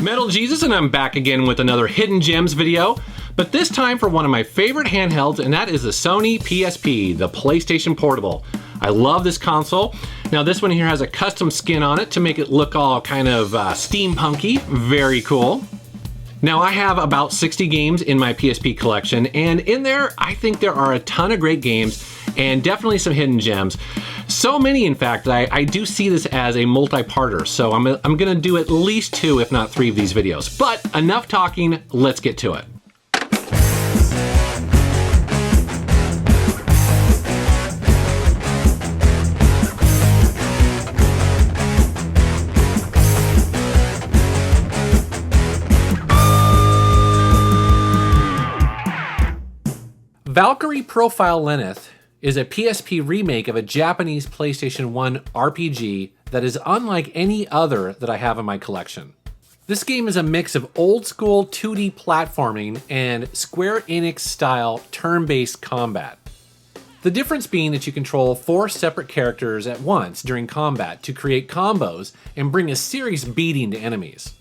Metal Jesus, and I'm back again with another Hidden Gems video, but this time for one of my favorite handhelds, and that is the Sony PSP, the PlayStation Portable. I love this console. Now this one here has a custom skin on it to make it look all kind of steampunky, very cool. Now I have about 60 games in my PSP collection, and in there I think there are a ton of great games and definitely some hidden gems. So many, in fact, that I do see this as a multi-parter, so I'm gonna do at least 2, if not 3 of these videos. But enough talking, let's get to it. Valkyrie Profile Lenneth is a PSP remake of a Japanese PlayStation 1 RPG that is unlike any other that I have in my collection. This game is a mix of old school 2D platforming and Square Enix style turn-based combat. The difference being that you control 4 separate characters at once during combat to create combos and bring a serious beating to enemies.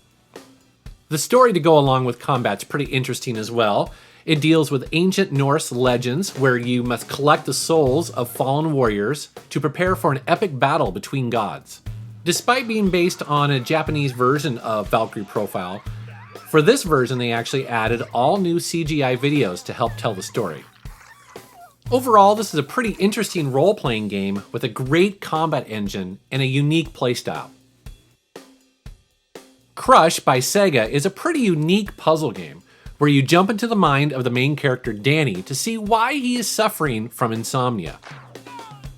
The story to go along with combat's pretty interesting as well. It deals with ancient Norse legends where you must collect the souls of fallen warriors to prepare for an epic battle between gods. Despite being based on a Japanese version of Valkyrie Profile, for this version they actually added all new CGI videos to help tell the story. Overall, this is a pretty interesting role-playing game with a great combat engine and a unique playstyle. Crush by Sega is a pretty unique puzzle game where you jump into the mind of the main character Danny to see why he is suffering from insomnia.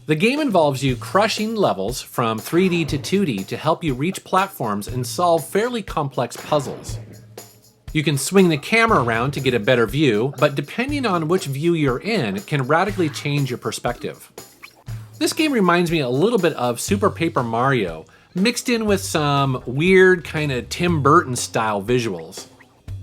The game involves you crushing levels from 3D to 2D to help you reach platforms and solve fairly complex puzzles. You can swing the camera around to get a better view, but depending on which view you're in, it can radically change your perspective. This game reminds me a little bit of Super Paper Mario, mixed in with some weird kind of Tim Burton style visuals.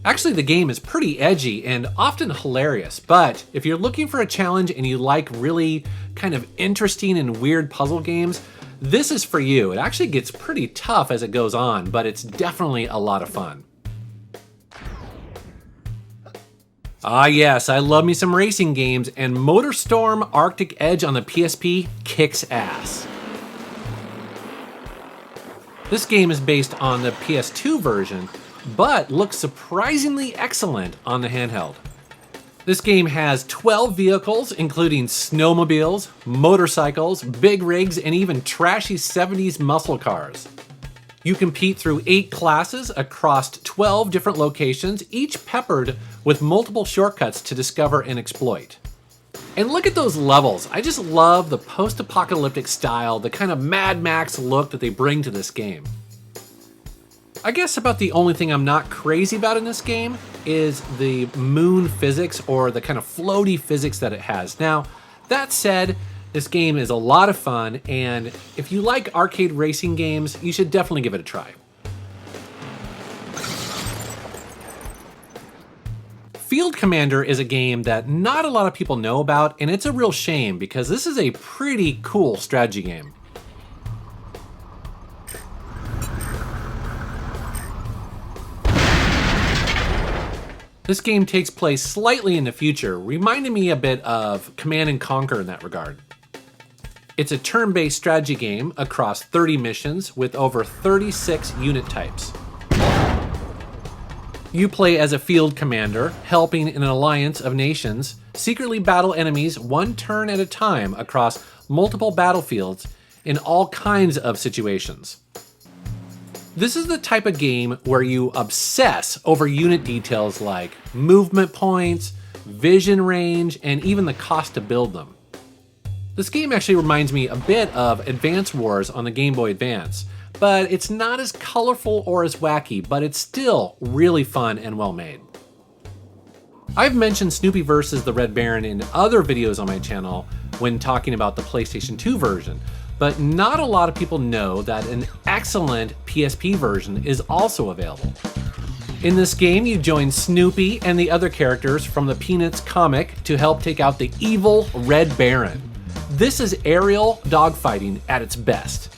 Actually, the game is pretty edgy and often hilarious, but if you're looking for a challenge and you like really kind of interesting and weird puzzle games, this is for you. It actually gets pretty tough as it goes on, but it's definitely a lot of fun. Ah yes, I love me some racing games, and Motorstorm Arctic Edge on the PSP kicks ass. This game is based on the PS2 version, but looks surprisingly excellent on the handheld. This game has 12 vehicles, including snowmobiles, motorcycles, big rigs, and even trashy 70s muscle cars. You compete through 8 classes across 12 different locations, each peppered with multiple shortcuts to discover and exploit. And look at those levels. I just love the post-apocalyptic style, the kind of Mad Max look that they bring to this game. I guess about the only thing I'm not crazy about in this game is the moon physics, or the kind of floaty physics that it has. Now, that said, this game is a lot of fun, and if you like arcade racing games, you should definitely give it a try. Field Commander is a game that not a lot of people know about, and it's a real shame because this is a pretty cool strategy game. This game takes place slightly in the future, reminding me a bit of Command & Conquer in that regard. It's a turn-based strategy game across 30 missions with over 36 unit types. You play as a field commander, helping in an alliance of nations secretly battle enemies one turn at a time across multiple battlefields in all kinds of situations. This is the type of game where you obsess over unit details like movement points, vision range, and even the cost to build them. This game actually reminds me a bit of Advance Wars on the Game Boy Advance, but it's not as colorful or as wacky, but it's still really fun and well made. I've mentioned Snoopy vs. the Red Baron in other videos on my channel when talking about the PlayStation 2 version, but not a lot of people know that an excellent PSP version is also available. In this game, you join Snoopy and the other characters from the Peanuts comic to help take out the evil Red Baron. This is aerial dogfighting at its best.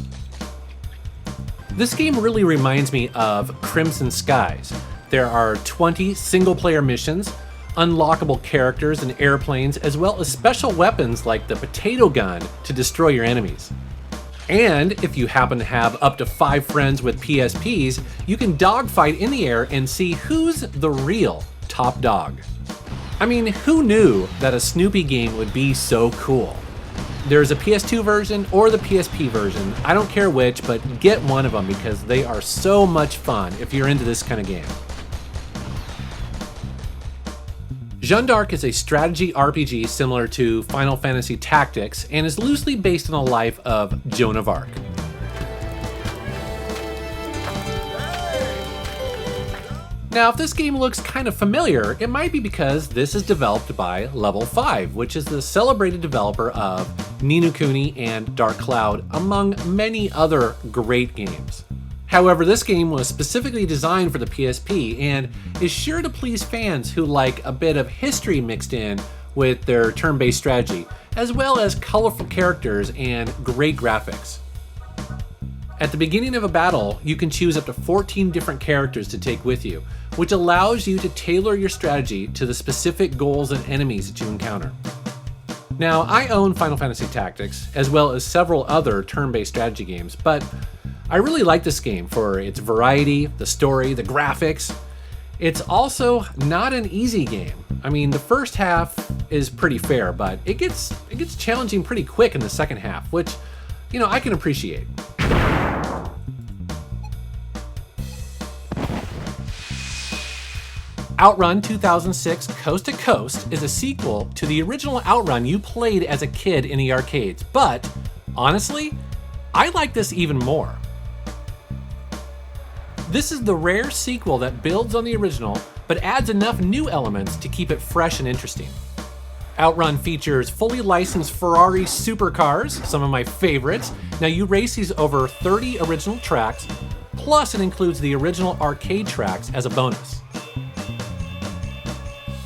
This game really reminds me of Crimson Skies. There are 20 single-player missions, unlockable characters and airplanes, as well as special weapons like the potato gun to destroy your enemies. And if you happen to have up to 5 friends with PSPs, you can dogfight in the air and see who's the real top dog. I mean, who knew that a Snoopy game would be so cool? There's a PS2 version or the PSP version, I don't care which, but get one of them because they are so much fun if you're into this kind of game. Jeanne dArc is a strategy RPG similar to Final Fantasy Tactics and is loosely based on the life of Joan of Arc. Now, if this game looks kind of familiar, it might be because this is developed by Level 5, which is the celebrated developer of Ni no Kuni and Dark Cloud, among many other great games. However, this game was specifically designed for the PSP and is sure to please fans who like a bit of history mixed in with their turn-based strategy, as well as colorful characters and great graphics. At the beginning of a battle, you can choose up to 14 different characters to take with you, which allows you to tailor your strategy to the specific goals and enemies that you encounter. Now, I own Final Fantasy Tactics, as well as several other turn-based strategy games, but I really like this game for its variety, the story, the graphics. It's also not an easy game. I mean, the first half is pretty fair, but it gets challenging pretty quick in the second half, which, I can appreciate. Outrun 2006 Coast to Coast is a sequel to the original Outrun you played as a kid in the arcades, but honestly, I like this even more. This is the rare sequel that builds on the original, but adds enough new elements to keep it fresh and interesting. Outrun features fully licensed Ferrari supercars, some of my favorites. Now you race these over 30 original tracks, plus it includes the original arcade tracks as a bonus.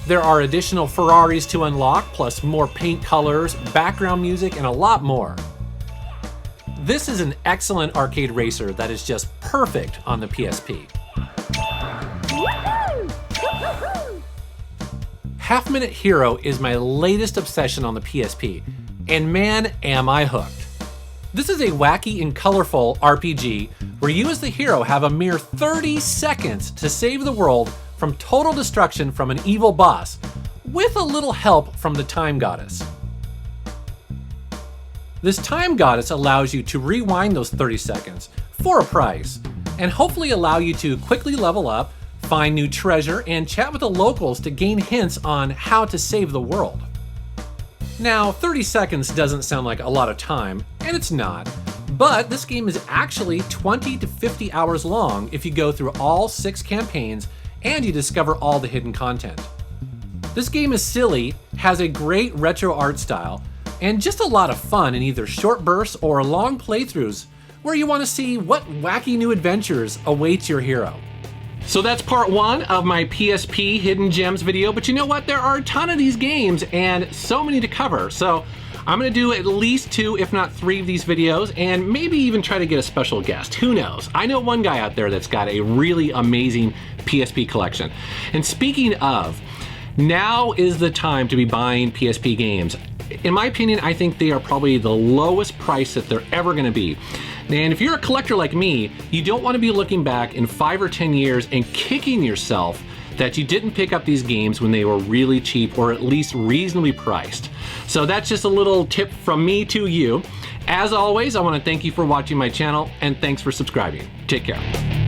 There are additional Ferraris to unlock, plus more paint colors, background music, and a lot more. This is an excellent arcade racer that is just perfect on the PSP. HalfMinute Hero is my latest obsession on the PSP, and man, am I hooked. This is a wacky and colorful RPG where you as the hero have a mere 30 seconds to save the world from total destruction from an evil boss, with a little help from the Time Goddess. This Time Goddess allows you to rewind those 30 seconds for a price, and hopefully allow you to quickly level up, find new treasure, and chat with the locals to gain hints on how to save the world. Now, 30 seconds doesn't sound like a lot of time, and it's not, but this game is actually 20 to 50 hours long if you go through all 6 campaigns and you discover all the hidden content. This game is silly, has a great retro art style, and just a lot of fun in either short bursts or long playthroughs where you want to see what wacky new adventures awaits your hero. So that's part 1 of my PSP Hidden Gems video, but you know what? There are a ton of these games and so many to cover, so I'm gonna do at least 2, if not 3 of these videos, and maybe even try to get a special guest. Who knows? I know one guy out there that's got a really amazing PSP collection. And speaking of, now is the time to be buying PSP games. In my opinion, I think they are probably the lowest price that they're ever gonna be. And if you're a collector like me, you don't want to be looking back in 5 or 10 years and kicking yourself that you didn't pick up these games when they were really cheap or at least reasonably priced. So that's just a little tip from me to you. As always, I want to thank you for watching my channel and thanks for subscribing. Take care.